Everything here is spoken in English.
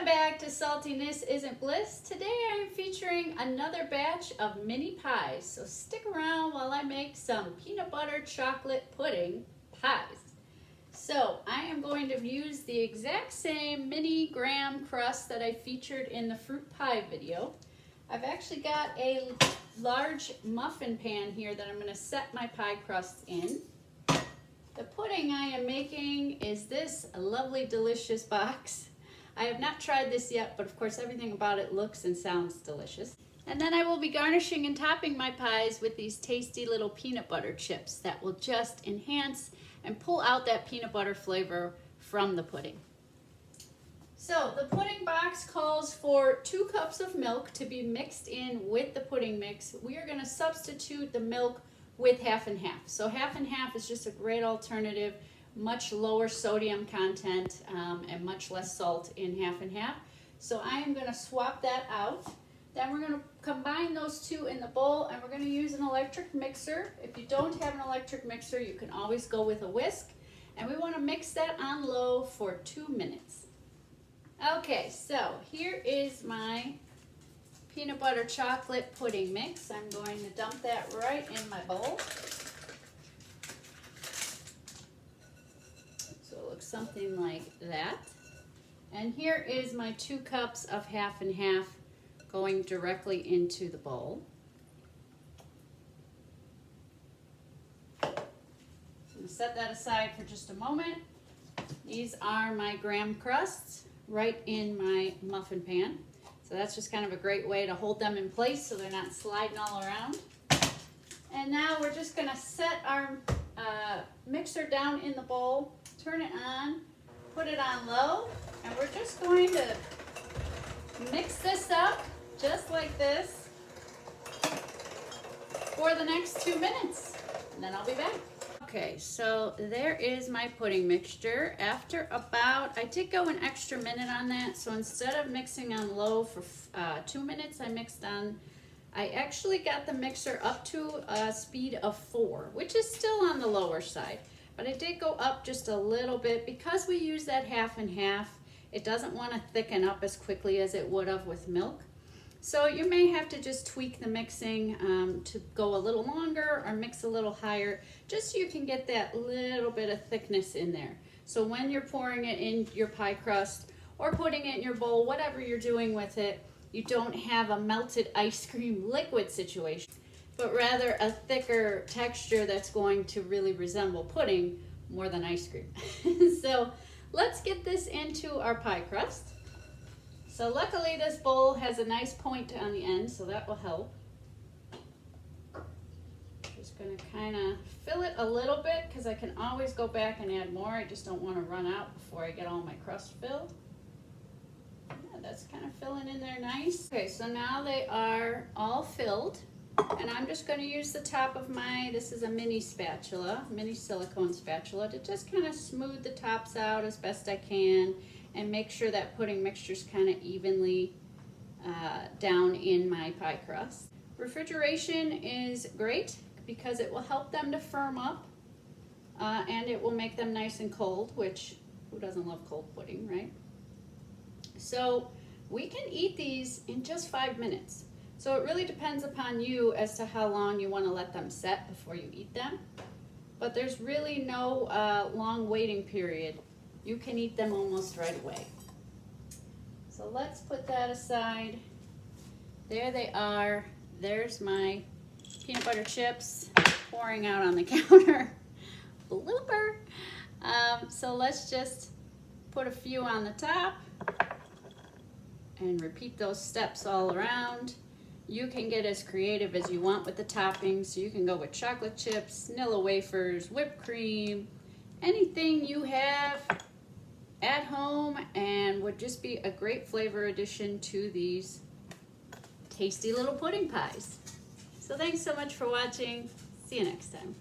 back to Saltiness Isn't Bliss. Today I am featuring another batch of mini pies, so stick around while I make some peanut butter chocolate pudding pies. So I am going to use the exact same mini graham crust that I featured in the fruit pie video. I've actually got a large muffin pan here that I'm going to set my pie crusts in. The pudding I am making is this lovely, delicious box. I have not tried this yet, but of course everything about it looks and sounds delicious. And then I will be garnishing and topping my pies with these tasty little peanut butter chips that will just enhance and pull out that peanut butter flavor from the pudding. So the pudding box calls for 2 cups of milk to be mixed in with the pudding mix. We are going to substitute the milk with half and half. So half and half is just a great alternative. Much lower sodium content and much less salt in half and half. So I am going to swap that out. Then we're going to combine those two in the bowl, and we're going to use an electric mixer. If you don't have an electric mixer, you can always go with a whisk. And we want to mix that on low for 2 minutes. Okay, so here is my peanut butter chocolate pudding mix. I'm going to dump that right in my bowl. Something like that. And here is my 2 cups of half and half going directly into the bowl. I'm going to set that aside for just a moment. These are my graham crusts right in my muffin pan. So that's just kind of a great way to hold them in place so they're not sliding all around. And now we're just going to set our mixer down in the bowl, turn it on, put it on low, and we're just going to mix this up just like this for the next 2 minutes, and then I'll be back. Okay, so there is my pudding mixture. After about, I did go an extra minute on that, so instead of mixing on low for 2 minutes, I actually got the mixer up to a speed of 4, which is still on the lower side. But I did go up just a little bit because we use that half and half. It doesn't want to thicken up as quickly as it would have with milk. So you may have to just tweak the mixing to go a little longer or mix a little higher, just so you can get that little bit of thickness in there. So when you're pouring it in your pie crust or putting it in your bowl, whatever you're doing with it, you don't have a melted ice cream liquid situation, but rather a thicker texture that's going to really resemble pudding more than ice cream. So let's get this into our pie crust. So luckily this bowl has a nice point on the end, so that will help. Just going to kind of fill it a little bit because I can always go back and add more. I just don't want to run out before I get all my crust filled. That's kind of filling in there nice. Okay, so now they are all filled, and I'm just going to use the top of this is a mini spatula, mini silicone spatula, to just kind of smooth the tops out as best I can and make sure that pudding mixture is kind of evenly down in my pie crust. Refrigeration is great because it will help them to firm up and it will make them nice and cold, which who doesn't love cold pudding, right? So we can eat these in just 5 minutes. So it really depends upon you as to how long you want to let them set before you eat them. But there's really no long waiting period. You can eat them almost right away. So let's put that aside. There they are. There's my peanut butter chips pouring out on the counter. Blooper. So let's just put a few on the top and repeat those steps all around. You can get as creative as you want with the toppings. So you can go with chocolate chips, nilla wafers, whipped cream, anything you have at home and would just be a great flavor addition to these tasty little pudding pies. So thanks so much for watching. See you next time.